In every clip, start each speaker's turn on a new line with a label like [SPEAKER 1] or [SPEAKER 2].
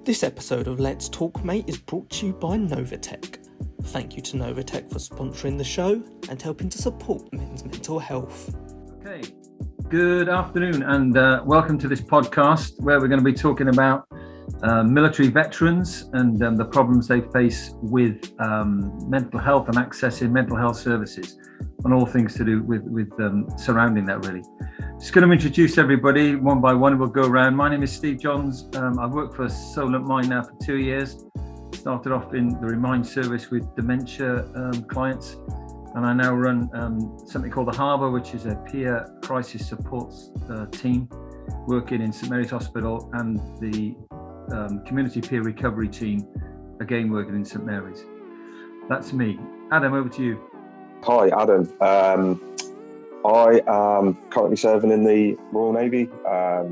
[SPEAKER 1] This episode of Let's Talk Mate is brought to you by Novatech. Thank you to Novatech for sponsoring the show and helping to support men's mental health.
[SPEAKER 2] Okay, good afternoon and welcome to this podcast where we're going to be talking about military veterans and the problems they face with mental health and accessing mental health services and all things to do with surrounding that really. Just going to introduce everybody one by one. We'll go around. My name is Steve Johns. I've worked for Solent Mind now for 2 years. Started off in the Remind service with dementia clients, and I now run something called the Harbour, which is a peer crisis support team working in St Mary's Hospital, and the community peer recovery team, again working in St Mary's. That's me. Adam, over to you.
[SPEAKER 3] Hi, Adam. I am currently serving in the Royal Navy at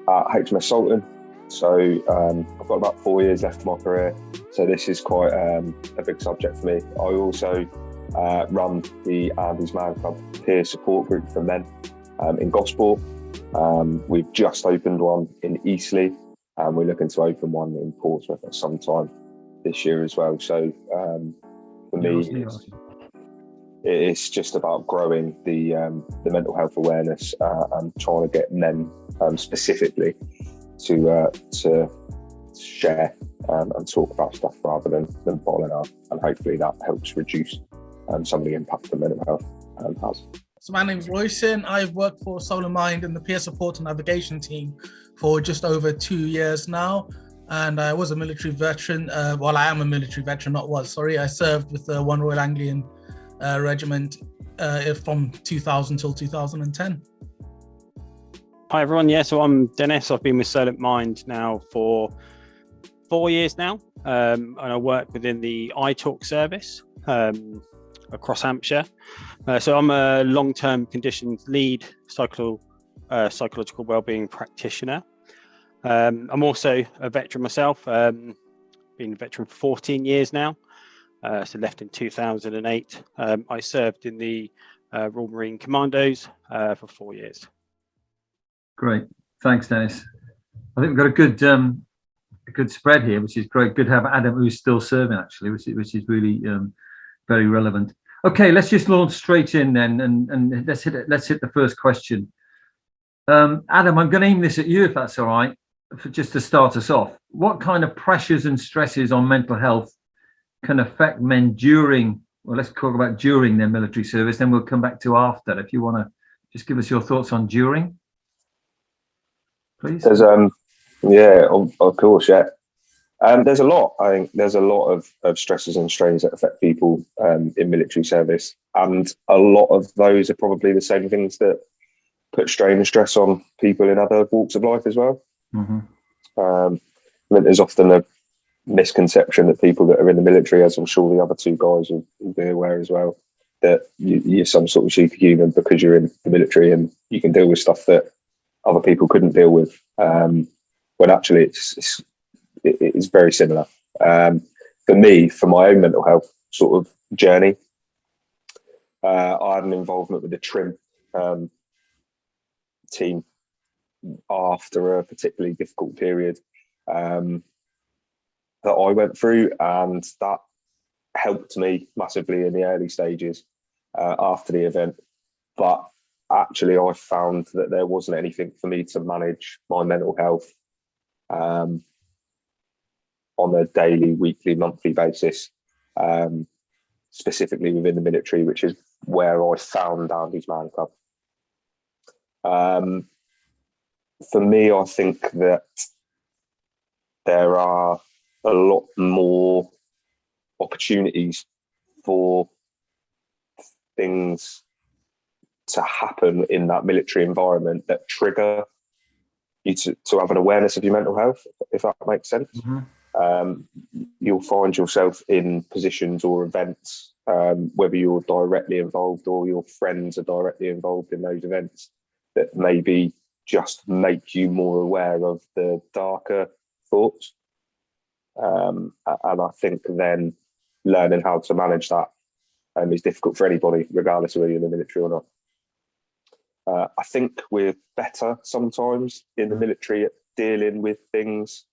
[SPEAKER 3] HMS Solent. So I've got about 4 years left of my career. So this is quite a big subject for me. I also run the Andy's Man Club peer support group for men in Gosport. We've just opened one in Eastleigh, and we're looking to open one in Portsmouth at some time this year as well. So for me, it's just about growing the mental health awareness and trying to get men specifically to share and talk about stuff rather than bottling up, and hopefully that helps reduce some of the impact that mental health has.
[SPEAKER 4] So my name is Royson. I've worked for Solent Mind in the peer support and navigation team for just over 2 years now. And I was a military veteran. Well, I am a military veteran, I served with the 1 Royal Anglian Regiment from 2000 till 2010.
[SPEAKER 5] Hi everyone, so I'm Dennis. I've been with Solent Mind now for 4 years now, and I work within the iTalk service across Hampshire. So I'm a long-term conditions lead psychological wellbeing practitioner. I'm also a veteran myself, been a veteran for 14 years now, so left in 2008. I served in the Royal Marine Commandos for 4 years.
[SPEAKER 2] Great, thanks, Dennis. I think we've got a good spread here, which is great. Good to have Adam, who's still serving actually, which is really very relevant. Okay, let's just launch straight in then, and let's hit the first question. Adam, I'm going to aim this at you if that's all right, just to start us off. What kind of pressures and stresses on mental health can affect men during, well, let's talk about during their military service, then we'll come back to after. If you want to just give us your thoughts on during, please.
[SPEAKER 3] There's yeah, of course, yeah. There's a lot. I think there's a lot of stresses and strains that affect people in military service, and a lot of those are probably the same things that put strain and stress on people in other walks of life as well. Mm-hmm. I mean, there's often a misconception that people that are in the military, as I'm sure the other two guys will be aware as well, that you're some sort of superhuman because you're in the military and you can deal with stuff that other people couldn't deal with, when actually it's very similar. For me, for my own mental health sort of journey, I had an involvement with the TRIM team after a particularly difficult period that I went through, and that helped me massively in the early stages after the event. But actually, I found that there wasn't anything for me to manage my mental health on a daily, weekly, monthly basis, specifically within the military, which is where I found Andy's Man Club. For me, I think that there are a lot more opportunities for things to happen in that military environment that trigger you to have an awareness of your mental health, if that makes sense. Mm-hmm. You'll find yourself in positions or events, whether you're directly involved or your friends are directly involved in those events, that maybe just make you more aware of the darker thoughts. And I think then learning how to manage that is difficult for anybody, regardless of whether you're in the military or not. I think we're better sometimes in the military at dealing with things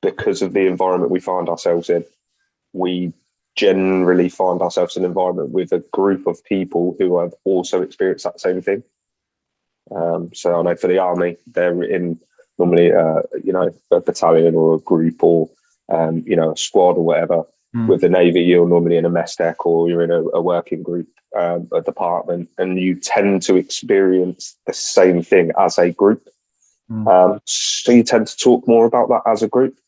[SPEAKER 3] because of the environment we find ourselves in, we generally find ourselves in an environment with a group of people who have also experienced that same thing. So I know for the army, they're in normally, a battalion or a group or, a squad or whatever. With the Navy, you're normally in a mess deck or you're in a working group, a department, and you tend to experience the same thing as a group. So you tend to talk more about that as a group.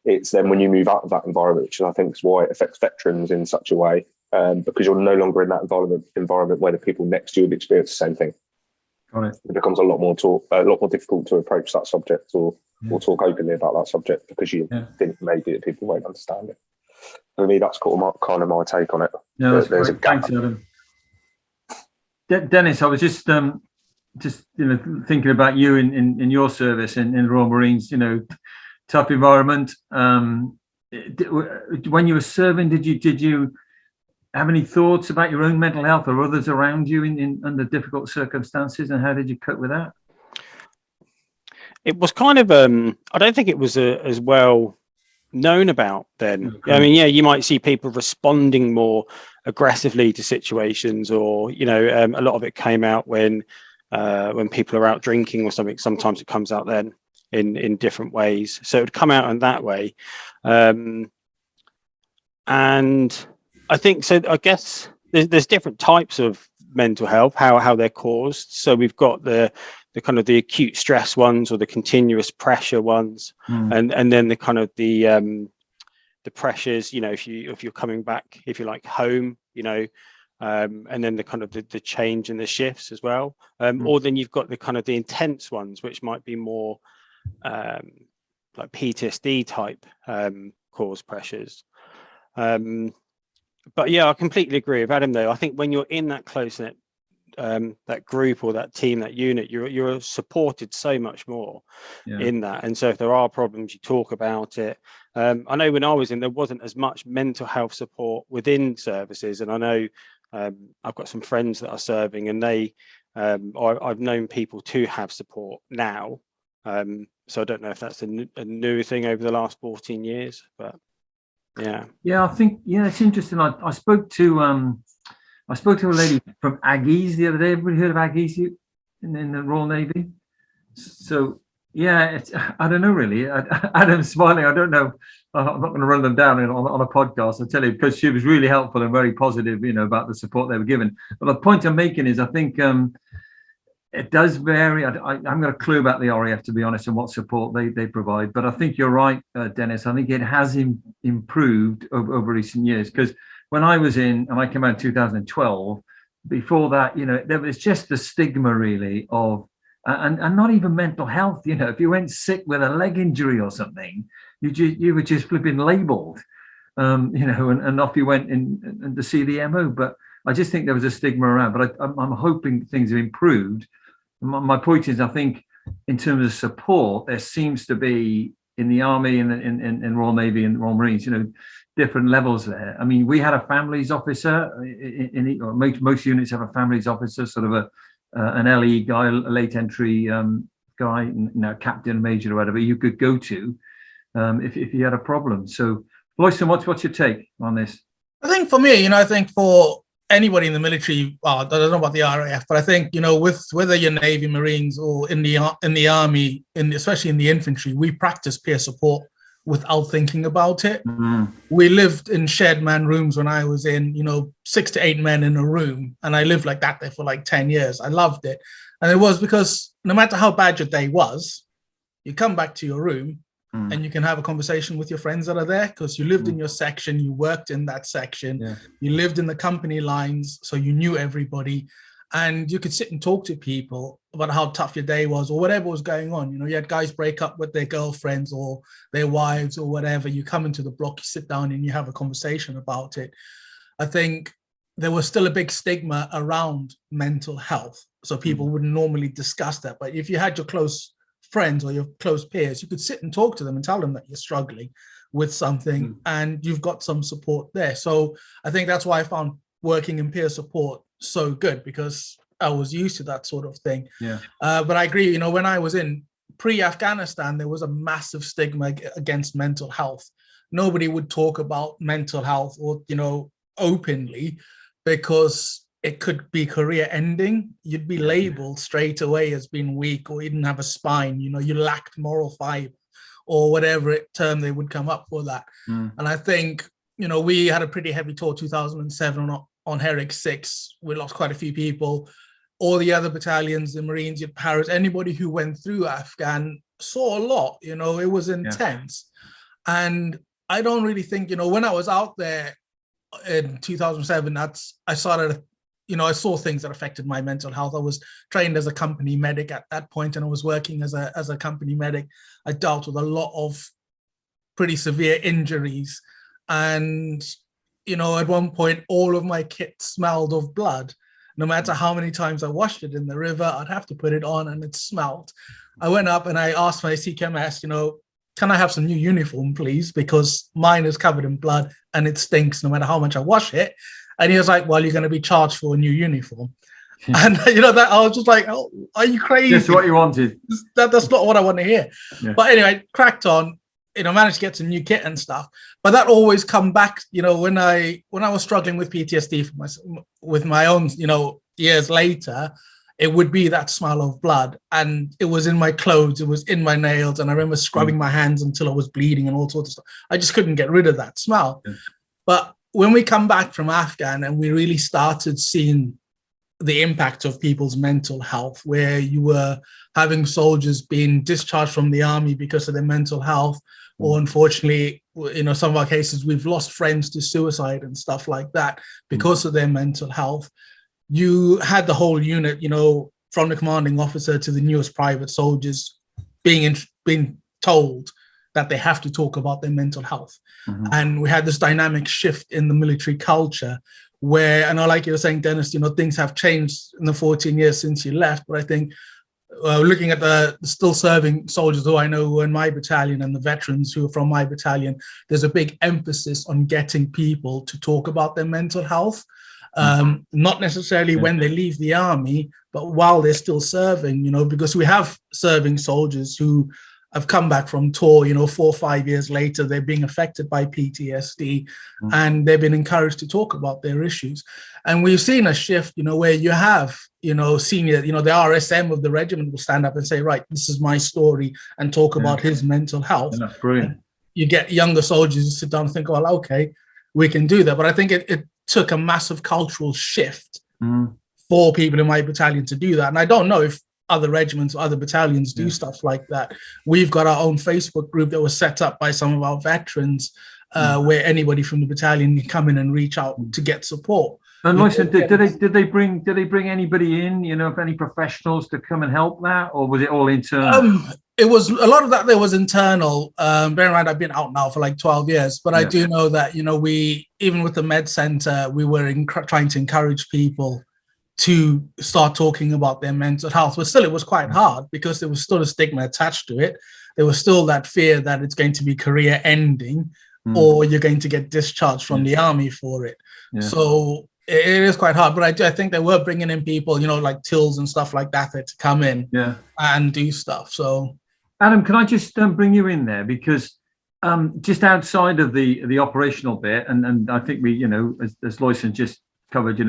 [SPEAKER 3] It's then when you move out of that environment, which I think is why it affects veterans in such a way, because you're no longer in that environment where the people next to you have experienced the same thing. It becomes a lot more difficult to approach that subject or talk openly about that subject because you think maybe that people won't understand it. For me, that's kind of my take on it.
[SPEAKER 2] No,
[SPEAKER 3] There's a gap.
[SPEAKER 2] Thanks, Adam. Dennis, I was just thinking about you in your service in the Royal Marines. Tough environment. When you were serving, did you have any thoughts about your own mental health or others around you in under difficult circumstances, and how did you cope with that?
[SPEAKER 5] It was kind of I don't think it was as well known about then. Okay. I mean, you might see people responding more aggressively to situations, or a lot of it came out when people are out drinking or something. Sometimes it comes out then in different ways, so it would come out in that way. And I think so. I guess there's different types of mental health, how they're caused. So we've got the kind of the acute stress ones, or the continuous pressure ones, and then the kind of the pressures. If you're coming back, if you like, home, and then the kind of the change in the shifts as well. Or then you've got the kind of the intense ones, which might be more like PTSD type cause pressures. But I completely agree with Adam though. I think when you're in that close-knit that group or that team, that unit, you're supported so much more in that. And so if there are problems, you talk about it. I know when I was in, there wasn't as much mental health support within services, and I know I've got some friends that are serving, and they I've known people to have support now. So I don't know if that's a new thing over the last 14 years, but I think it's interesting. I spoke to a lady from Aggies the other day. Everybody heard of Aggies in the Royal Navy? So I don't know really. Adam's smiling. I don't know. I'm not going to run them down on a podcast. I'll tell you, because she was really helpful and very positive, about the support they were given. But the point I'm making is, I think it does vary. I haven't got a clue about the RAF, to be honest, and what support they provide. But I think you're right, Dennis. I think it has improved over recent years, because when I was in, and I came out in 2012, before that, there was just the stigma really of, and not even mental health. If you went sick with a leg injury or something, you were just flipping labelled, and off you went in to see the MO. But I just think there was a stigma around. But I'm hoping things have improved. My point is, I think in terms of support, there seems to be in the Army and in Royal Navy and Royal Marines, different levels there. I mean, we had a families officer most units have a families officer, sort of an LE guy, a late entry guy, captain, major, or whatever you could go to if you had a problem. So, Loyston, what's your take on this?
[SPEAKER 4] I think for me, I think for anybody in the military, I don't know about the RAF, but I think, with whether you're Navy, Marines, or in the Army, especially in the infantry, we practice peer support without thinking about it. We lived in shared man rooms when I was in, 6 to 8 men in a room, and I lived like that there for like 10 years. I loved it. And it was because no matter how bad your day was, you come back to your room and you can have a conversation with your friends that are there, because you lived in your section, you worked in that section, you lived in the company lines, so you knew everybody, and you could sit and talk to people about how tough your day was or whatever was going on. You had guys break up with their girlfriends or their wives or whatever. You come into the block, you sit down and you have a conversation about it. I think there was still a big stigma around mental health, so people wouldn't normally discuss that. But if you had your close friends or your close peers, you could sit and talk to them and tell them that you're struggling with something and you've got some support there. So I think that's why I found working in peer support so good, because I was used to that sort of thing. But I agree, when I was in pre-Afghanistan, there was a massive stigma against mental health. Nobody would talk about mental health or, openly, because it could be career ending. You'd be labeled straight away as being weak, or you didn't have a spine, you lacked moral fiber, or whatever term they would come up for that. And I think, we had a pretty heavy tour 2007 on Herrick 6. We lost quite a few people. All the other battalions, the Marines, Paris, anybody who went through Afghan saw a lot. It was intense. And I don't really think, when I was out there in 2007, I started, I saw things that affected my mental health. I was trained as a company medic at that point, and I was working as a company medic. I dealt with a lot of pretty severe injuries. And, at one point, all of my kit smelled of blood. No matter how many times I washed it in the river, I'd have to put it on and it smelled. I went up and I asked my CQMS, can I have some new uniform, please? Because mine is covered in blood and it stinks no matter how much I wash it. And he was like, well, you're going to be charged for a new uniform. And, that I was just like, oh, are you crazy?
[SPEAKER 2] That's what you wanted.
[SPEAKER 4] That's not what I want to hear. Yeah. But anyway, cracked on. Managed to get some new kit and stuff, but that always come back. When I was struggling with PTSD with my own, years later, it would be that smell of blood, and it was in my clothes, it was in my nails, and I remember scrubbing my hands until I was bleeding and all sorts of stuff. I just couldn't get rid of that smell. Yeah. But when we come back from Afghan and we really started seeing the impact of people's mental health, where you were having soldiers being discharged from the army because of their mental health, or unfortunately, some of our cases, we've lost friends to suicide and stuff like that because of their mental health. You had the whole unit, from the commanding officer to the newest private soldiers being told that they have to talk about their mental health. And we had this dynamic shift in the military culture where, I know, like you were saying, Dennis, things have changed in the 14 years since you left, but I think looking at the still serving soldiers who I know who are in my battalion and the veterans who are from my battalion, there's a big emphasis on getting people to talk about their mental health, not necessarily when they leave the army, but while they're still serving, because we have serving soldiers who have come back from tour, 4 or 5 years later, they're being affected by PTSD and they've been encouraged to talk about their issues. And we've seen a shift, where you have, senior, the RSM of the regiment will stand up and say, right, this is my story, and talk about his mental health.
[SPEAKER 2] Yeah, that's brilliant.
[SPEAKER 4] And you get younger soldiers who sit down and think, well, okay, we can do that. But I think it took a massive cultural shift for people in my battalion to do that. And I don't know if other regiments or other battalions do stuff like that. We've got our own Facebook group that was set up by some of our veterans, where anybody from the battalion can come in and reach out to get support.
[SPEAKER 2] And listen, did they bring anybody in, any professionals to come and help that, or was it all internal?
[SPEAKER 4] It was a lot of that. There was internal. Bear in mind, I've been out now for like 12 years, but I do know that we, even with the med center, we were trying to encourage people to start talking about their mental health. But still, it was quite hard because there was still a stigma attached to it. There was still that fear that it's going to be career ending, or you're going to get discharged from the army for it. Yeah. So it is quite hard, but I think they were bringing in people, like TILs and stuff like that to come in and do stuff. So,
[SPEAKER 2] Adam, can I just bring you in there? Because just outside of the operational bit, and I think we, as Loyson just covered,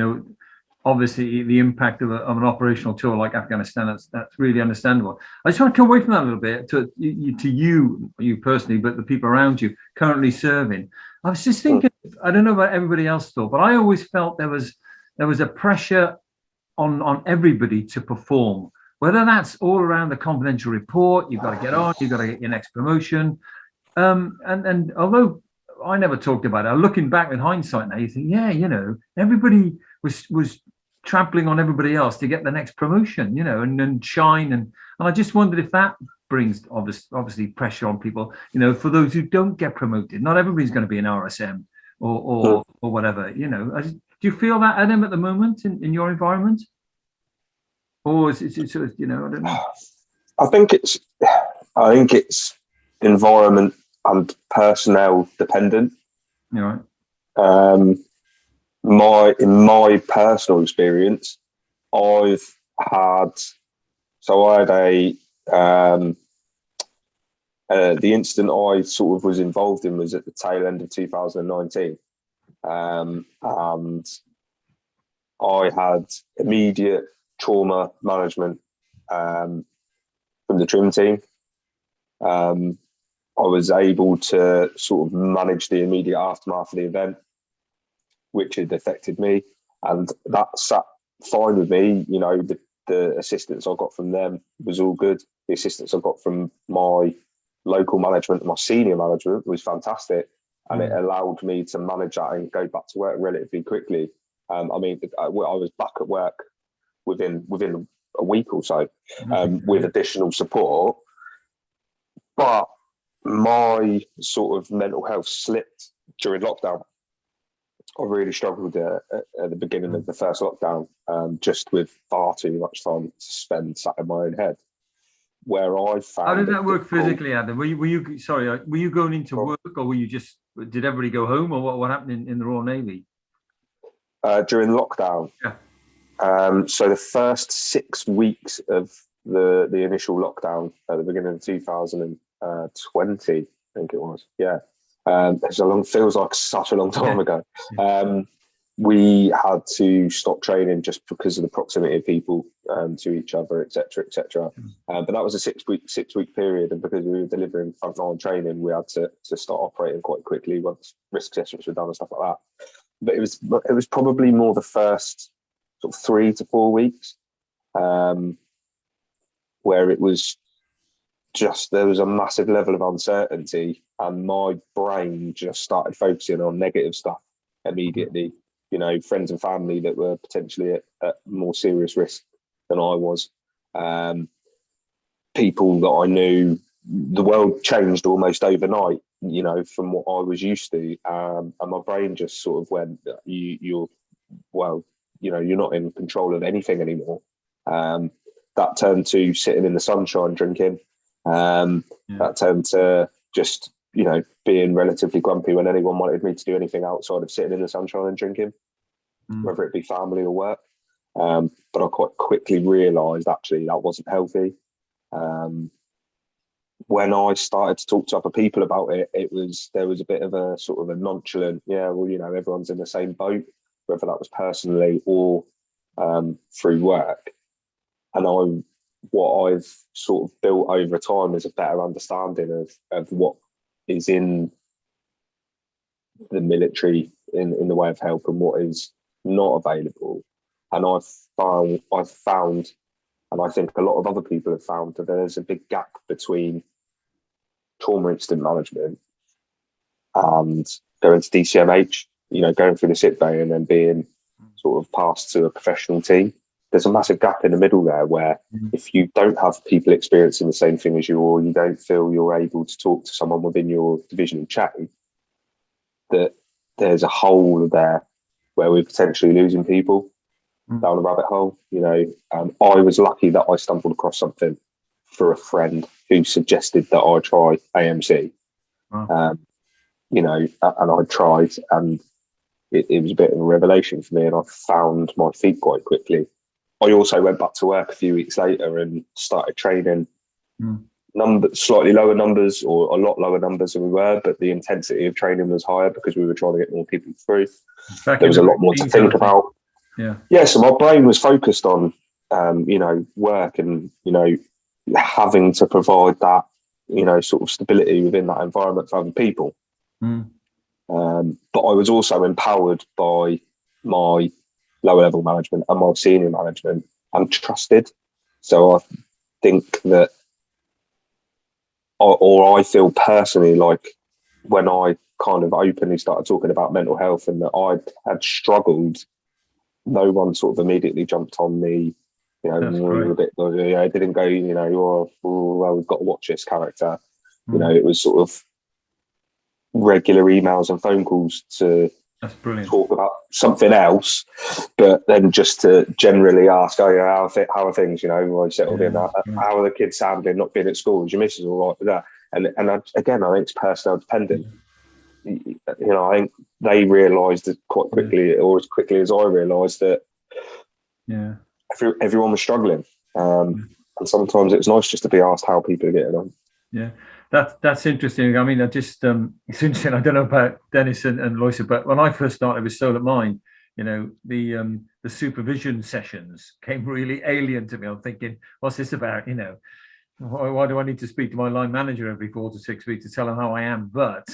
[SPEAKER 2] obviously the impact of an operational tour like Afghanistan, that's really understandable. I just want to come away from that a little bit to you personally, but the people around you currently serving. I was just thinking, I don't know about everybody else thought, but I always felt there was a pressure on everybody to perform, whether that's all around the confidential report, you've got to get on, you've got to get your next promotion. And although I never talked about it, looking back with hindsight now, you think, everybody was trampling on everybody else to get the next promotion, and shine. And I just wondered if that brings obviously pressure on people, for those who don't get promoted. Not everybody's going to be an RSM or whatever, Do you feel that, Adam, at the moment in your environment? Or is it sort of, I don't know.
[SPEAKER 3] I think it's environment and personnel dependent.
[SPEAKER 2] Right.
[SPEAKER 3] In my personal experience, I had a The incident I sort of was involved in was at the tail end of 2019. And I had immediate trauma management from the trim team. I was able to sort of manage the immediate aftermath of the event, which had affected me, and that sat fine with me. You know, the assistance I got from them was all good. The assistance I got from my local management, my senior management, was fantastic, and it allowed me to manage that and go back to work relatively quickly. I mean, I was back at work within a week or so, with additional support. But my sort of mental health slipped during lockdown. I really struggled at the beginning of the first lockdown, just with far too much time to spend sat in my own head. Where I found,
[SPEAKER 2] how did that work physically, Adam? Were you going into work, or were you just, did everybody go home, or what happened in the Royal Navy?
[SPEAKER 3] During lockdown?
[SPEAKER 2] Yeah.
[SPEAKER 3] So the first 6 weeks of the initial lockdown at the beginning of 2020, I think it was. Yeah. Feels like such a long time ago. We had to stop training just because of the proximity of people to each other, etc., etc. But that was a 6 week period, and because we were delivering frontline training, we had to start operating quite quickly once risk assessments were done and stuff like that. But it was probably more the first sort of 3 to 4 weeks, where it was just, there was a massive level of uncertainty, and my brain just started focusing on negative stuff immediately. You know, friends and family that were potentially at more serious risk than I was. People that I knew, the world changed almost overnight, you know, from what I was used to. And my brain just sort of went, you're not in control of anything anymore. That turned to sitting in the sunshine drinking. That turned to just, you know, being relatively grumpy when anyone wanted me to do anything outside of sitting in the sunshine and drinking, whether it be family or work. But I quite quickly realised actually that wasn't healthy. When I started to talk to other people about it, there was a bit of a sort of a nonchalant, everyone's in the same boat, whether that was personally or through work. And what I've sort of built over time is a better understanding of what is in the military in the way of help and what is not available. And I've found, and I think a lot of other people have found, that there's a big gap between trauma incident management and going to DCMH, you know, going through the sick bay and then being sort of passed to a professional team. There's a massive gap in the middle there where if you don't have people experiencing the same thing as you, or you don't feel you're able to talk to someone within your division and chat, that there's a hole there where we're potentially losing people down the rabbit hole. You know, I was lucky that I stumbled across something for a friend who suggested that I try AMC. You know, and I tried, and it was a bit of a revelation for me, and I found my feet quite quickly. I also went back to work a few weeks later and started training slightly lower numbers, or a lot lower numbers than we were, but the intensity of training was higher because we were trying to get more people through. There was a lot more to think about. So my brain was focused on, work and, having to provide that, sort of stability within that environment for other people. But I was also empowered by my lower level management and my senior management, and trusted. So I think that, or I feel personally like when I kind of openly started talking about mental health and that I had struggled, no one sort of immediately jumped on me. We were a bit, I didn't go, well, we've got to watch this character. It was sort of regular emails and phone calls to talk about something else, but then just to generally ask, how are things? I settled in. How are the kids sounding? Not being at school? Is your missus all right with that? And I think it's personnel dependent. I think they realised it quite quickly, or as quickly as I realised, that everyone was struggling. And sometimes it's nice just to be asked how people are getting on.
[SPEAKER 2] Yeah. That's interesting. I mean, it's interesting. I don't know about Dennis and Loisa, but when I first started with Solent Mind, the supervision sessions came really alien to me. I'm thinking, what's this about? Why do I need to speak to my line manager every 4 to 6 weeks to tell him how I am? But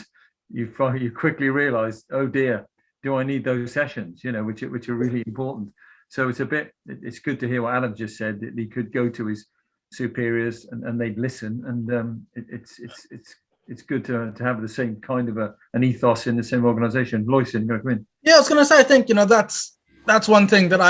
[SPEAKER 2] you quickly realise, oh dear, do I need those sessions? Which are really important. So it's good to hear what Adam just said, that he could go to his superiors and they'd listen, and it's good to have the same kind of an ethos in the same organisation. Loyson, you're going to come in.
[SPEAKER 4] Yeah, I was going to say, I think that's one thing that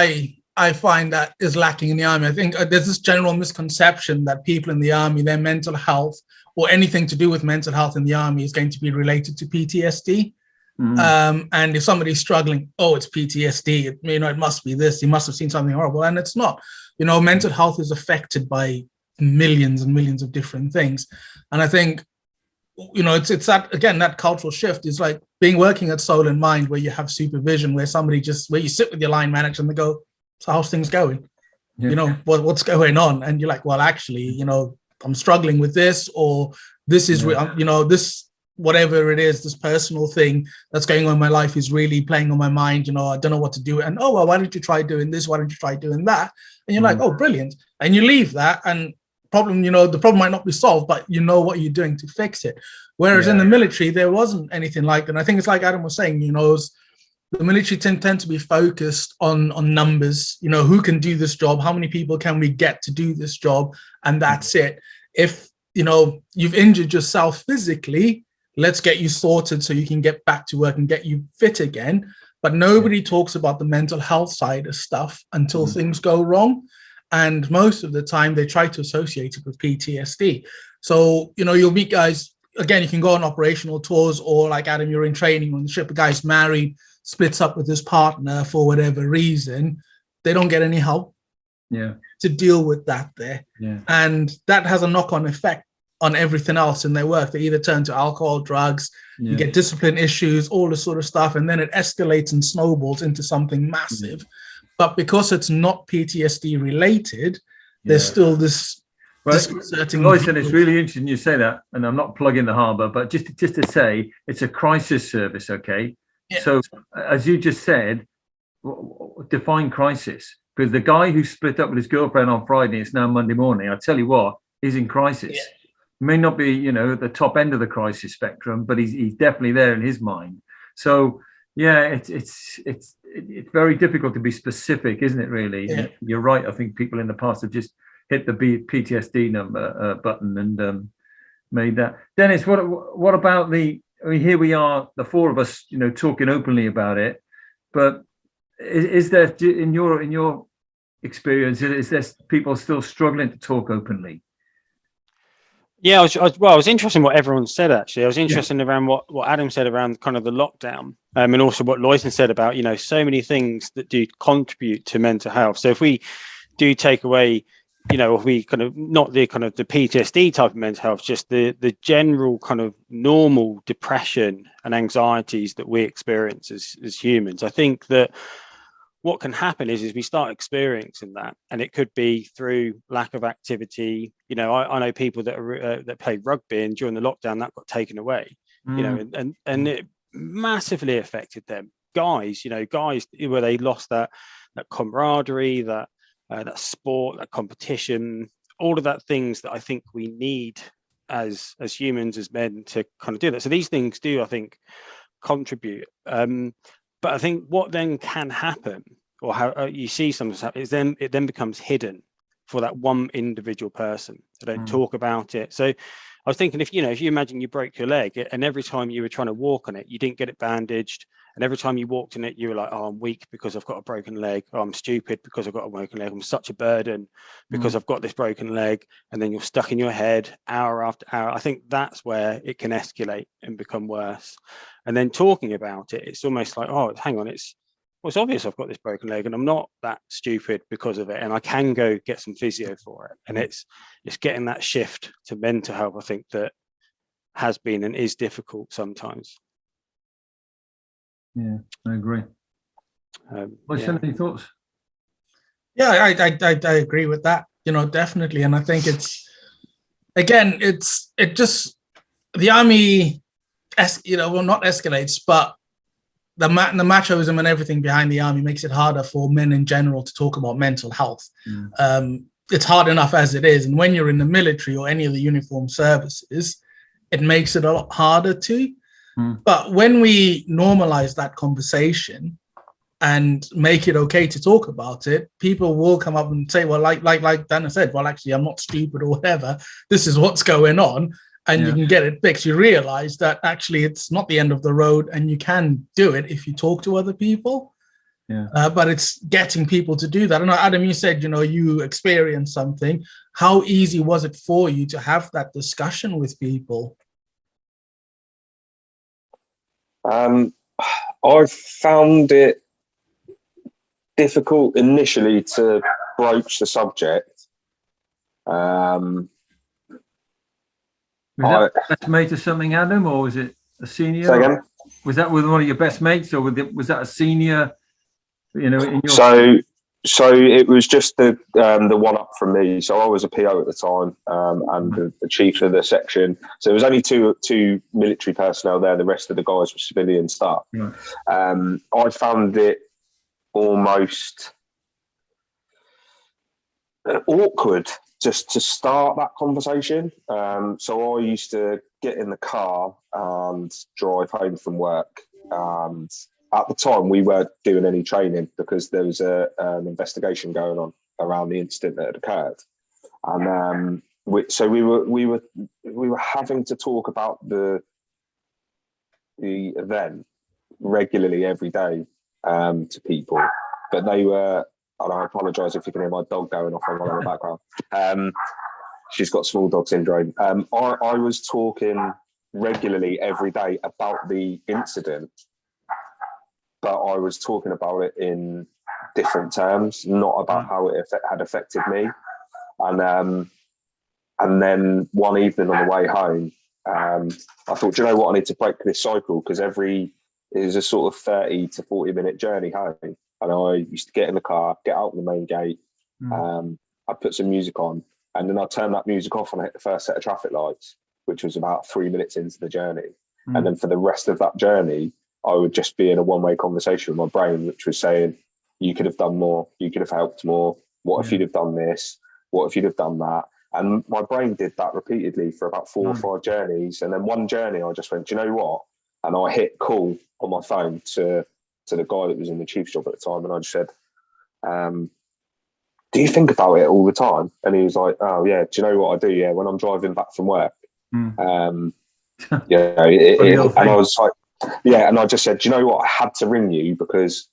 [SPEAKER 4] I find that is lacking in the army. I think there's this general misconception that people in the army, their mental health or anything to do with mental health in the army is going to be related to PTSD. And if somebody's struggling, oh, it's PTSD, it must be this, you must have seen something horrible, and it's not. Mental health is affected by millions and millions of different things. And I think, it's that, again, that cultural shift is like working at Solent Mind, where you have supervision, where you sit with your line manager and they go, so how's things going? Yeah. What's going on? And you're like, well, actually, I'm struggling with this, or this is, this, whatever it is, this personal thing that's going on in my life is really playing on my mind. I don't know what to do. And, oh, well, why don't you try doing this? Why don't you try doing that? And you're like, oh, brilliant. And you leave that, and the problem might not be solved, but you know what you're doing to fix it. Whereas in the military, there wasn't anything like that. And I think it's like Adam was saying, the military tend to be focused on numbers, who can do this job, how many people can we get to do this job, and that's it. If, you've injured yourself physically, let's get you sorted so you can get back to work and get you fit again. But nobody talks about the mental health side of stuff until things go wrong. And most of the time they try to associate it with PTSD. So, you'll meet guys, again, you can go on operational tours, or like Adam, you're in training on the ship, a guy's married, splits up with his partner for whatever reason, they don't get any help to deal with that there. Yeah. And that has a knock-on effect on everything else in their work. They either turn to alcohol, drugs, you get discipline issues, all this sort of stuff, and then it escalates and snowballs into something massive. But because it's not PTSD related, there's still this disconcerting.
[SPEAKER 2] Loyson, it's really interesting you say that, and I'm not plugging the harbour, but just to say, it's a crisis service, okay? Yeah. So, as you just said, define crisis, because the guy who split up with his girlfriend on Friday, it's now Monday morning, I tell you what, he's in crisis. Yeah. May not be, at the top end of the crisis spectrum, but he's definitely there in his mind. So, it's very difficult to be specific, isn't it? Really, you're right. I think people in the past have just hit the PTSD number button and made that. Dennis, what about here we are, the four of us, talking openly about it. But is there, in your experience, is there people still struggling to talk openly?
[SPEAKER 5] Yeah, I was interested in what everyone said, actually. I was interested around what Adam said around kind of the lockdown, and also what Loyson said about, so many things that do contribute to mental health. So if we do take away, if we kind of, not the kind of the PTSD type of mental health, just the general kind of normal depression and anxieties that we experience as humans, I think that what can happen is we start experiencing that, and it could be through lack of activity. I know people that played rugby, and during the lockdown that got taken away. And it massively affected them. Guys where they lost that camaraderie, that sport, that competition, all of that things that I think we need as humans, as men, to kind of do that. So these things do, I think, contribute. But I think what then can happen, or how you see something happen, is then it then becomes hidden for that one individual person. They don't talk about it. So I was thinking, if you imagine you broke your leg, and every time you were trying to walk on it, you didn't get it bandaged, and every time you walked in it, you were like, oh, I'm weak because I've got a broken leg, or I'm stupid because I've got a broken leg, I'm such a burden because I've got this broken leg, and then you're stuck in your head hour after hour. I think that's where it can escalate and become worse. And then talking about it, it's almost like, oh, hang on, it's obvious I've got this broken leg, and I'm not that stupid because of it, and I can go get some physio for it. And it's getting that shift to mental health, I think, that has been and is difficult sometimes.
[SPEAKER 2] Yeah, I agree. Any thoughts?
[SPEAKER 4] Yeah, I agree with that. Definitely, and I think it's the army, well, not escalates, but the machoism and everything behind the army makes it harder for men in general to talk about mental health. It's hard enough as it is. And when you're in the military or any of the uniformed services, it makes it a lot harder to. But when we normalize that conversation and make it okay to talk about it, people will come up and say, well, like Dana said, well, actually, I'm not stupid or whatever. This is what's going on. And you can get it fixed. You realize that actually it's not the end of the road, and you can do it if you talk to other people. But it's getting people to do that. I know, Adam, you said, you experienced something. How easy was it for you to have that discussion with people?
[SPEAKER 3] I found it difficult initially to broach the subject.
[SPEAKER 2] Was that best mate or something, Adam, or was it a senior?
[SPEAKER 3] Say again?
[SPEAKER 2] Was that with one of your best mates, or was that a senior? In your
[SPEAKER 3] So it was just the one up from me. So I was a PO at the time, and the chief of the section. So there was only two military personnel there. The rest of the guys were civilian staff. I found it almost awkward just to start that conversation. So I used to get in the car and drive home from work, and at the time we weren't doing any training because there was an investigation going on around the incident that had occurred, and we were having to talk about the event regularly every day to people, but they were. And I apologise if you can hear my dog going off in the background. She's got small dog syndrome. I was talking regularly every day about the incident, but I was talking about it in different terms, not about how it had affected me. And then one evening on the way home, I thought, do you know what? I need to break this cycle, because it was a sort of 30 to 40 minute journey home. And I used to get in the car, get out the main gate, I'd put some music on, and then I'd turn that music off and I hit the first set of traffic lights, which was about 3 minutes into the journey. And then for the rest of that journey, I would just be in a one-way conversation with my brain, which was saying, you could have done more, you could have helped more, what if you'd have done this, what if you'd have done that? And my brain did that repeatedly for about 4 or 5 journeys. And then one journey, I just went, do you know what? And I hit call on my phone to the guy that was in the chief's job at the time, and I just said, do you think about it all the time? And he was like, oh yeah, do you know what I do? Yeah, when I'm driving back from work. And I was like, yeah, and I just said, do you know what? I had to ring you because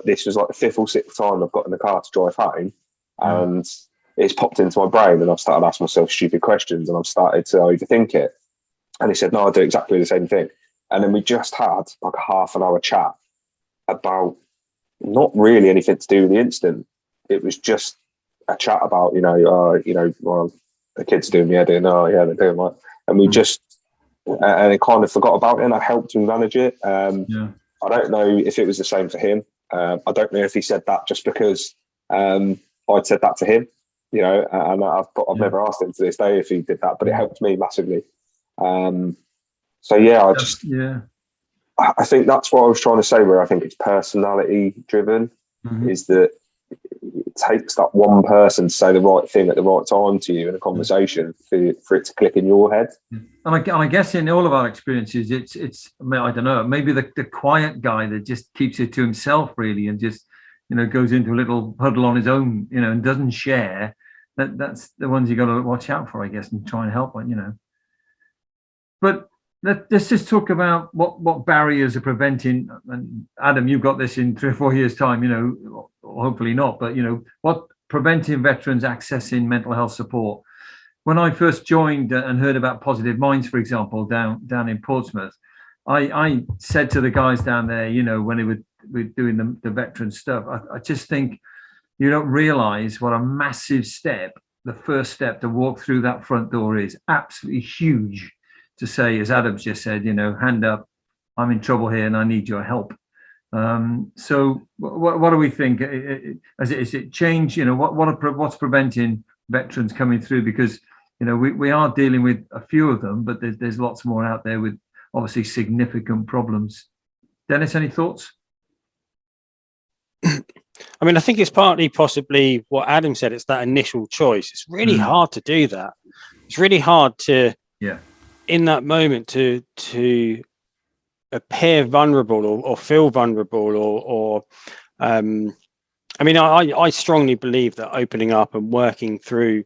[SPEAKER 3] this was like the 5th or 6th time I've got in the car to drive home, and it's popped into my brain, and I've started asking myself stupid questions, and I've started to overthink it. And he said, no, I do exactly the same thing. And then we just had like a half an hour chat about not really anything to do with the incident. It was just a chat about, well, the kids are doing the editing. Oh yeah, they're doing that. And we just, and I kind of forgot about it, and I helped him manage it. I don't know if it was the same for him. I don't know if he said that just because I'd said that to him, and I've never asked him to this day if he did that, but it helped me massively. I think that's what I was trying to say, where I think it's personality driven, is that it takes that one person to say the right thing at the right time to you in a conversation for it to click in your head.
[SPEAKER 2] And I guess in all of our experiences, it's I don't know, maybe the quiet guy that just keeps it to himself really, and just, goes into a little huddle on his own, and doesn't share. That's the ones you got to watch out for, I guess, and try and help, But let's just talk about what barriers are preventing. And Adam, you've got this in 3 or 4 years' time, or hopefully not, but what preventing veterans accessing mental health support. When I first joined and heard about Positive Minds, for example, down in Portsmouth, I said to the guys down there, when they were doing the veteran stuff, I just think you don't realize what a massive step, the first step to walk through that front door is. Absolutely huge. To say, as Adam's just said, hand up, I'm in trouble here and I need your help. So what do we think? Is it change? What's preventing veterans coming through? Because, we are dealing with a few of them, but there's lots more out there with obviously significant problems. Dennis, any thoughts?
[SPEAKER 5] I mean, I think it's partly possibly what Adam said. It's that initial choice. It's really hard to do that. It's really hard to, in that moment, to appear vulnerable or feel vulnerable or I mean, I strongly believe that opening up and working through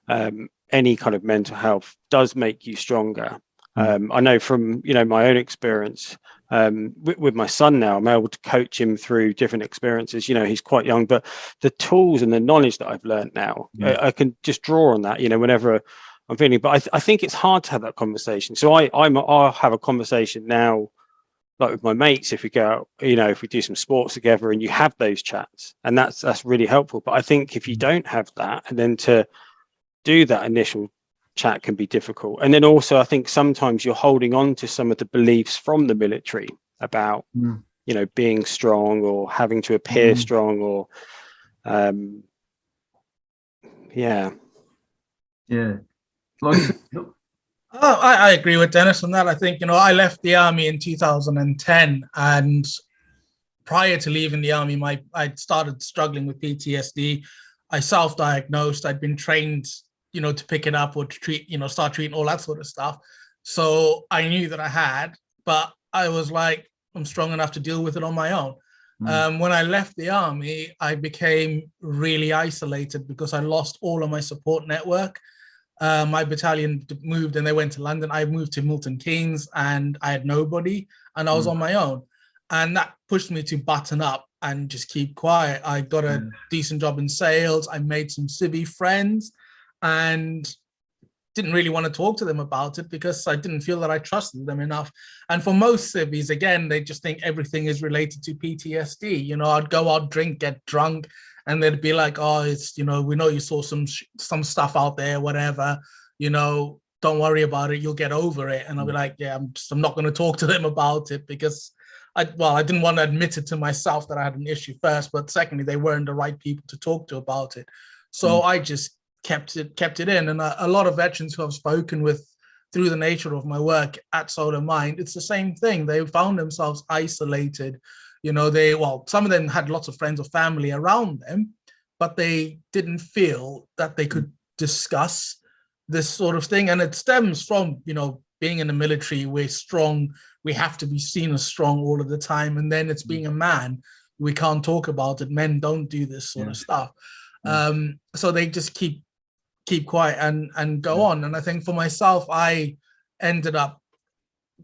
[SPEAKER 5] any kind of mental health does make you stronger. I know from my own experience with my son now, I'm able to coach him through different experiences. He's quite young, but the tools and the knowledge that I've learned now, I can just draw on that. Whenever I'm feeling. But I think it's hard to have that conversation. So I'll have a conversation now, like with my mates, if we go out, if we do some sports together, and you have those chats, and that's really helpful. But I think if you don't have that, and then to do that initial chat can be difficult. And then also I think sometimes you're holding on to some of the beliefs from the military about being strong or having to appear strong or
[SPEAKER 4] I agree with Dennis on that. I think I left the army in 2010, and prior to leaving the army I started struggling with PTSD. I self-diagnosed. I'd been trained to pick it up or to treat, start treating all that sort of stuff. So I knew that I had, but I was like, I'm strong enough to deal with it on my own. When I left the army, I became really isolated because I lost all of my support network. My battalion moved and they went to London. I moved to Milton Keynes and I had nobody and I was on my own. And that pushed me to button up and just keep quiet. I got a decent job in sales. I made some civvy friends, and didn't really want to talk to them about it because I didn't feel that I trusted them enough. And for most civvies, again, they just think everything is related to PTSD. I'd go out, drink, get drunk, and they'd be like, oh, it's, we know you saw some stuff out there, whatever, don't worry about it, you'll get over it. And I'll be like, yeah, I'm not going to talk to them about it because I didn't want to admit it to myself that I had an issue first, but secondly, they weren't the right people to talk to about it. So I just kept it in. And a lot of veterans who I've spoken with through the nature of my work at Solent Mind, it's the same thing. They found themselves isolated. Some of them had lots of friends or family around them, but they didn't feel that they could discuss this sort of thing. And it stems from, being in the military, we're strong. We have to be seen as strong all of the time. And then it's being a man. We can't talk about it. Men don't do this sort of stuff. So they just keep quiet and go on. And I think for myself, I ended up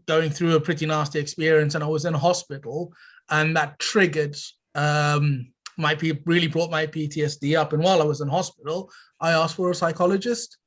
[SPEAKER 4] going through a pretty nasty experience, and I was in hospital, and that triggered really brought my PTSD up. And while I was in hospital, I asked for a psychologist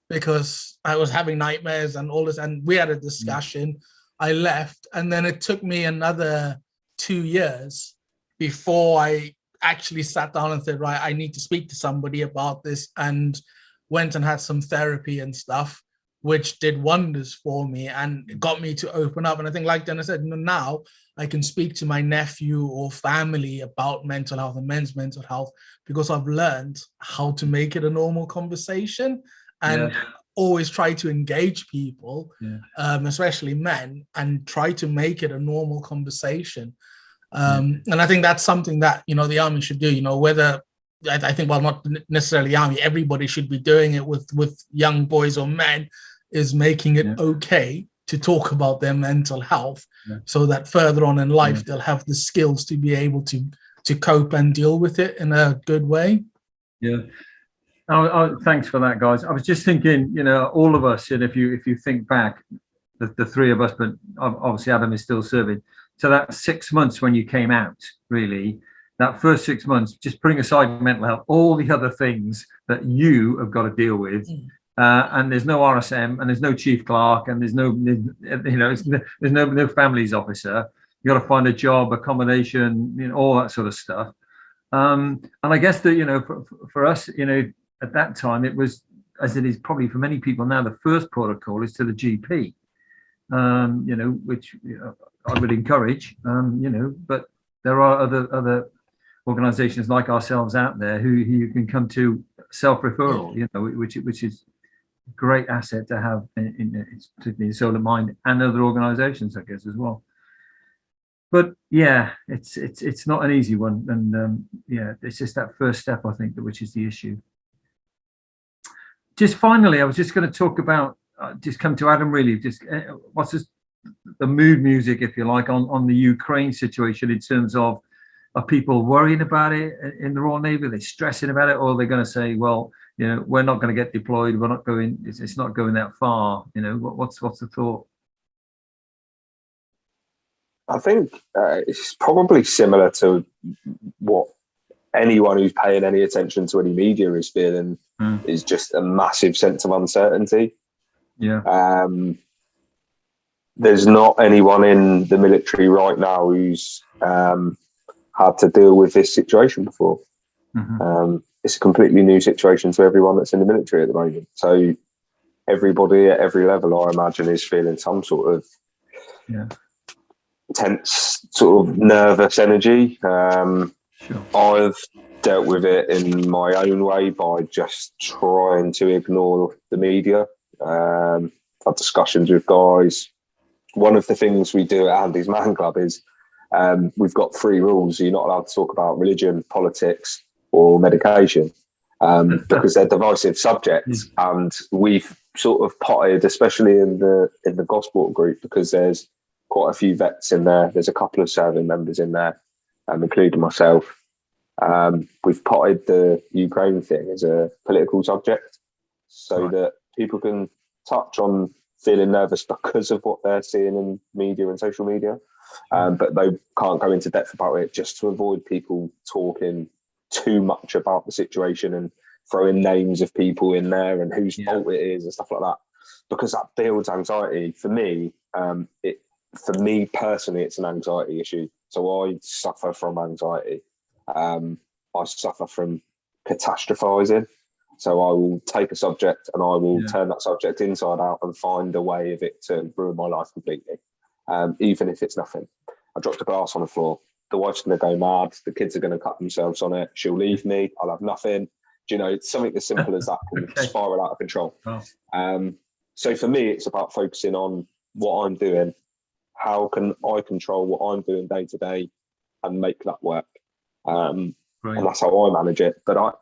[SPEAKER 4] because I was having nightmares and all this, and we had a discussion. I left, and then it took me another 2 years before I actually sat down and said, right, I need to speak to somebody about this, and went and had some therapy and stuff, which did wonders for me and got me to open up. And I think, like Dennis said, now I can speak to my nephew or family about mental health and men's mental health because I've learned how to make it a normal conversation and always try to engage people, especially men, and try to make it a normal conversation. And I think that's something that, the army should do, whether I think, well, not necessarily army, everybody should be doing it with young boys or men, is making it okay to talk about their mental health so that further on in life, they'll have the skills to be able to cope and deal with it in a good way.
[SPEAKER 2] Yeah. Oh, thanks for that, guys. I was just thinking, all of us, and if you think back, the three of us, but obviously Adam is still serving. So that 6 months when you came out, really, that first 6 months, just putting aside mental health, all the other things that you have got to deal with, and there's no RSM, and there's no chief clerk, and there's no, there's no families officer. You got to find a job, accommodation, all that sort of stuff. And I guess that for us, at that time, it was, as it is probably for many people now, the first protocol is to the GP, which I would encourage, but there are other organizations like ourselves out there who you can come to self-referral, which is great asset to have particularly in Solent Mind and other organisations, I guess, as well. But yeah, it's not an easy one, and yeah, it's just that first step, I think, which is the issue. Just finally, I was just going to talk about, just come to Adam, really, just what's the mood music, if you like, on the Ukraine situation, in terms of, are people worrying about it in the Royal Navy? Are they stressing about it, or are they going to say, well, you know, we're not going to get deployed, we're not going, it's not going that far? You know, what's the thought?
[SPEAKER 3] I think it's probably similar to what anyone who's paying any attention to any media is feeling, is just a massive sense of uncertainty.
[SPEAKER 2] Yeah.
[SPEAKER 3] There's not anyone in the military right now who's had to deal with this situation before. It's a completely new situation to everyone that's in the military at the moment. So everybody at every level, I imagine, is feeling some sort of tense, sort of nervous energy.
[SPEAKER 2] Sure.
[SPEAKER 3] I've dealt with it in my own way by just trying to ignore the media. I've had discussions with guys. One of the things we do at Andy's Man Club is we've got 3 rules. You're not allowed to talk about religion, politics, or medication, because they're divisive subjects. And we've sort of potted, especially in the gospel group, because there's quite a few vets in there. There's a couple of serving members in there, including myself. We've potted the Ukraine thing as a political subject, so that people can touch on feeling nervous because of what they're seeing in media and social media, but they can't go into depth about it, just to avoid people talking too much about the situation and throwing names of people in there and whose fault it is and stuff like that, because that builds anxiety. For me, personally, it's an anxiety issue. So I suffer from anxiety. I suffer from catastrophizing. So I will take a subject and I will turn that subject inside out and find a way of it to ruin my life completely, even if it's nothing. I dropped a glass on the floor. The wife's going to go mad. The kids are going to cut themselves on it. She'll leave me. I'll have nothing. Do you know, it's something as simple as that can spiral out of control. So for me, it's about focusing on what I'm doing. How can I control what I'm doing day to day and make that work? And that's how I manage it. But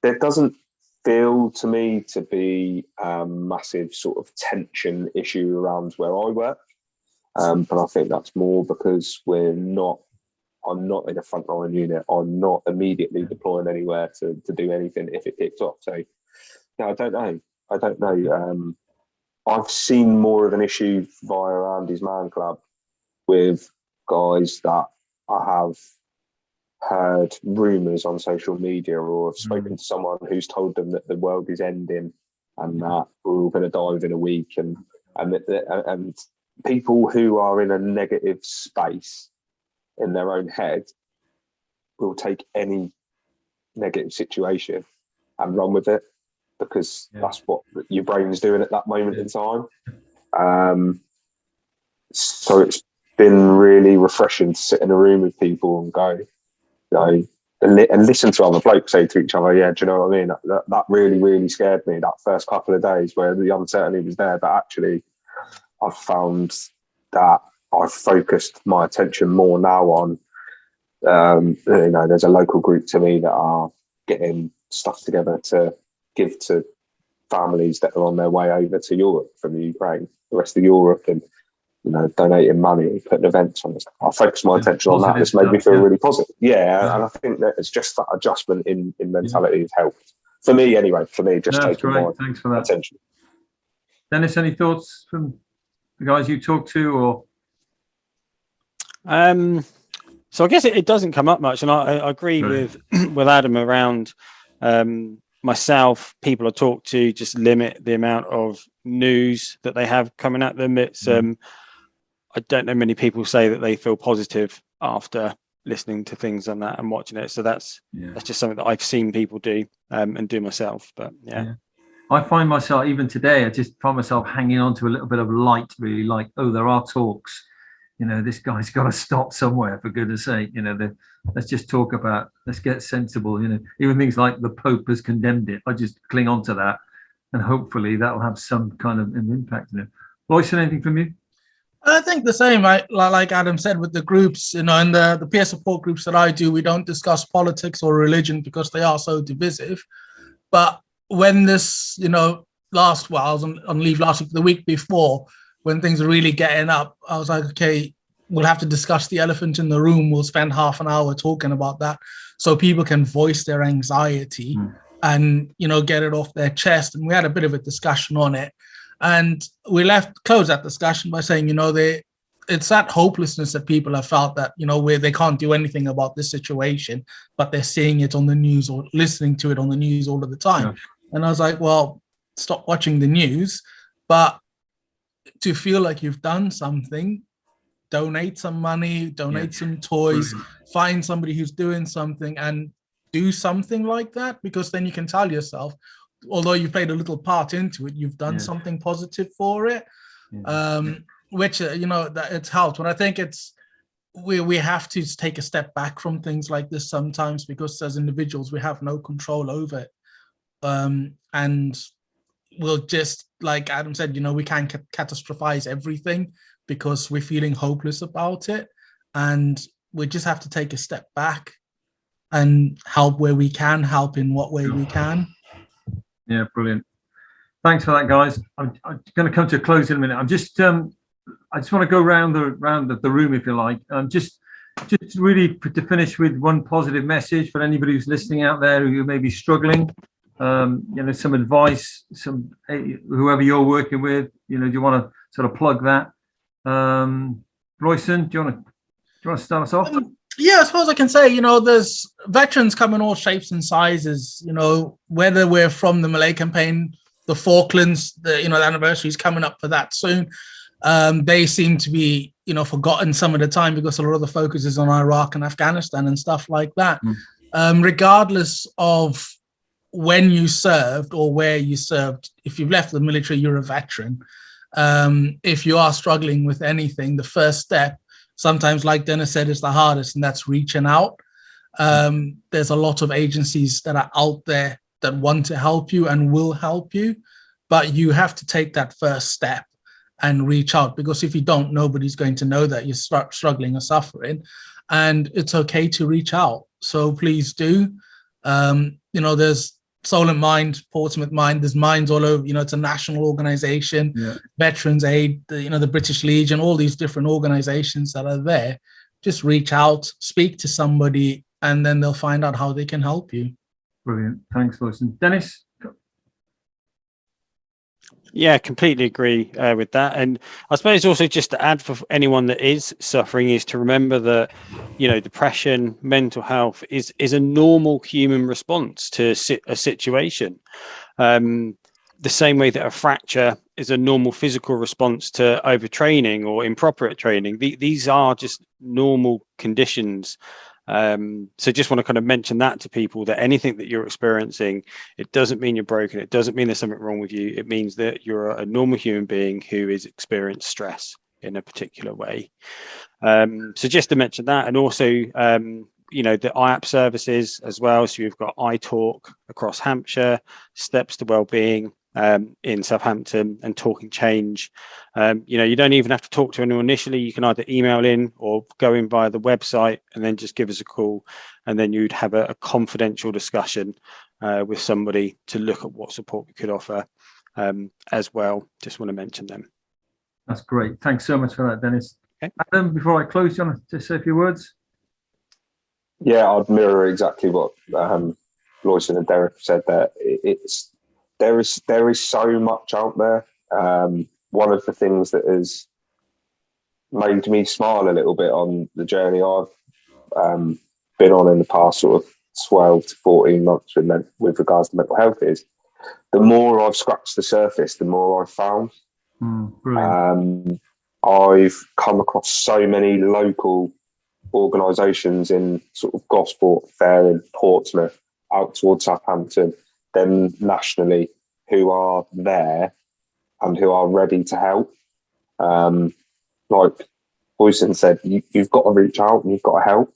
[SPEAKER 3] there doesn't feel to me to be a massive sort of tension issue around where I work. But I think that's more because I'm not in a frontline unit. I'm not immediately deploying anywhere to do anything if it kicks off. So yeah, I don't know. I've seen more of an issue via Andy's Man Club with guys that I have heard rumours on social media, or have spoken to someone who's told them that the world is ending and that we're all going to die within a week, and people who are in a negative space in their own head will take any negative situation and run with it, because that's what your brain's doing at that moment in time. So it's been really refreshing to sit in a room with people and go, you know, and listen to other blokes say to each other, yeah, do you know what I mean? That really, really scared me that first couple of days where the uncertainty was there. But actually, I've found that I've focused my attention more now on, you know, there's a local group to me that are getting stuff together to give to families that are on their way over to Europe from the Ukraine, the rest of Europe, and, you know, donating money and putting events on. I focus my attention on that. It's made me feel really positive. Yeah, and I think that it's just that adjustment in mentality has helped. For me, anyway, just taking my
[SPEAKER 2] Thanks for that.
[SPEAKER 3] attention.
[SPEAKER 2] Dennis, any thoughts from the guys you talk to, or?
[SPEAKER 5] So I guess it doesn't come up much, and I agree with Adam around myself. People I talk to just limit the amount of news that they have coming at them. It's I don't know many people say that they feel positive after listening to things on that and watching it. So that's just something that I've seen people do and do myself. But
[SPEAKER 2] I find myself, even today, I just find myself hanging on to a little bit of light, really, like, oh, there are talks. You know, this guy's got to stop somewhere, for goodness sake. You know, let's just talk about, let's get sensible. You know, even things like the Pope has condemned it. I just cling on to that and hopefully that'll have some kind of an impact in it. Royce, anything from you?
[SPEAKER 4] I think the same. Like Adam said, with the groups, in the peer support groups that I do, we don't discuss politics or religion because they are so divisive. But when this, I was on leave last week, the week before, when things were really getting up, I was like, okay, we'll have to discuss the elephant in the room. We'll spend half an hour talking about that so people can voice their anxiety and, get it off their chest. And we had a bit of a discussion on it. And we closed that discussion by saying, it's that hopelessness that people have felt that, where they can't do anything about this situation, but they're seeing it on the news or listening to it on the news all of the time. Yeah. And I was like, well, stop watching the news, but to feel like you've done something, donate some money, donate some toys, find somebody who's doing something and do something like that, because then you can tell yourself, although you played a little part into it, you've done something positive for it, which, that it's helped. But I think we have to take a step back from things like this sometimes, because as individuals, we have no control over it. And we'll just, like Adam said, we can't catastrophize everything because we're feeling hopeless about it. And we just have to take a step back and help where we can, help in what way we can.
[SPEAKER 2] Yeah, brilliant. Thanks for that, guys. I'm going to come to a close in a minute. I just want to go round the room, if you like. Just really to finish with one positive message for anybody who's listening out there who may be struggling. Some advice, whoever you're working with. Do you want to sort of plug that? Royson, do you want to start us off?
[SPEAKER 4] Yeah, I suppose I can say, there's veterans come in all shapes and sizes, whether we're from the Malay campaign, the Falklands, the anniversary is coming up for that soon. They seem to be, forgotten some of the time because a lot of the focus is on Iraq and Afghanistan and stuff like that. Regardless of when you served or where you served, if you've left the military, you're a veteran. If you are struggling with anything, the first step, sometimes, like Dennis said, is the hardest, and that's reaching out. There's a lot of agencies that are out there that want to help you and will help you, but you have to take that first step and reach out, because if you don't, nobody's going to know that you're struggling or suffering, and it's okay to reach out. So please do. There's Solent Mind, Portsmouth Mind, there's minds all over, it's a national organization, Veterans Aid, the British Legion, all these different organizations that are there. Just reach out, speak to somebody, and then they'll find out how they can help you.
[SPEAKER 2] Brilliant. Thanks, Wilson. Dennis?
[SPEAKER 5] Yeah, completely agree with that. And I suppose also just to add for anyone that is suffering is to remember that, depression, mental health is a normal human response to a situation. The same way that a fracture is a normal physical response to overtraining or improper training. These are just normal conditions. So just want to kind of mention that to people, that anything that you're experiencing, it doesn't mean you're broken. It doesn't mean there's something wrong with you. It means that you're a normal human being who is experiencing stress in a particular way. So just to mention that, and also, the IAP services as well. So you've got iTalk across Hampshire, Steps to Wellbeing in Southampton, and Talking Change. You don't even have to talk to anyone initially. You can either email in or go in via the website and then just give us a call, and then you'd have a confidential discussion with somebody to look at what support we could offer as well. Just want to mention them.
[SPEAKER 2] That's great. Thanks so much for that, Dennis.
[SPEAKER 5] Okay.
[SPEAKER 2] Adam, before I close, do you want to just say a few words?
[SPEAKER 3] Yeah, I'd mirror exactly what Royson and Derek said there. There is so much out there. One of the things that has made me smile a little bit on the journey I've been on in the past sort of 12 to 14 months with regards to mental health is the more I've scratched the surface, the more I've found. I've come across so many local organisations in sort of Gosport, Fair in Portsmouth, out towards Southampton, then nationally, who are there and who are ready to help. Like Boyson said, you've got to reach out and you've got to help.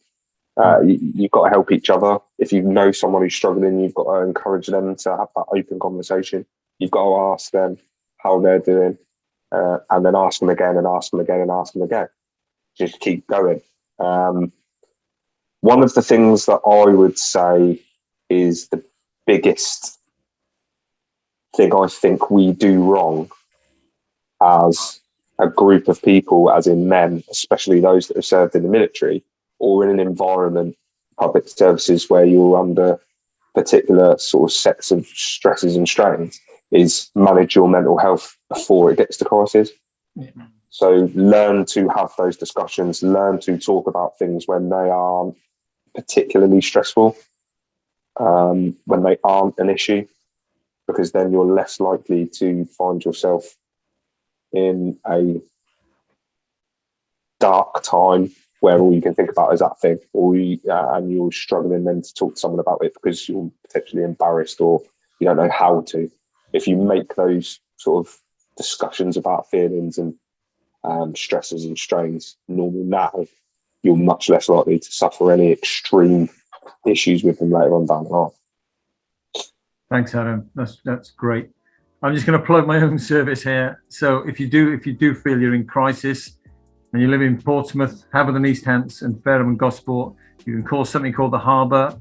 [SPEAKER 3] You've got to help each other. If you know someone who's struggling, you've got to encourage them to have that open conversation. you've got to ask them how they're doing, and then ask them again and ask them again and ask them again. Just keep going. One of the things that I would say is the biggest thing I think we do wrong as a group of people, as in men, especially those that have served in the military or in an environment, public services, where you're under particular sort of sets of stresses and strains, is manage your mental health before it gets to crisis. Yeah. So learn to have those discussions, learn to talk about things when they aren't particularly stressful, when they aren't an issue, because then you're less likely to find yourself in a dark time where all you can think about is that thing, and you're struggling then to talk to someone about it because you're potentially embarrassed or you don't know how to. If you make those sort of discussions about feelings and stresses and strains normal now, you're much less likely to suffer any extreme issues with them later on down the line.
[SPEAKER 2] Thanks, Adam. That's great. I'm just going to plug my own service here. So if you do feel you're in crisis and you live in Portsmouth, Haverden, East Hants, and Fareham and Gosport, you can call something called the Harbour,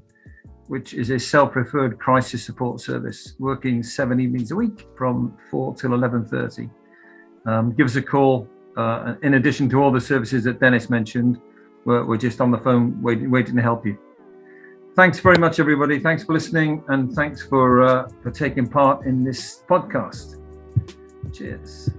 [SPEAKER 2] which is a self-referred crisis support service working 7 evenings a week from 4 till 11:30. Give us a call. In addition to all the services that Dennis mentioned, we're just on the phone waiting to help you. Thanks very much, everybody. Thanks for listening, and thanks for taking part in this podcast. Cheers.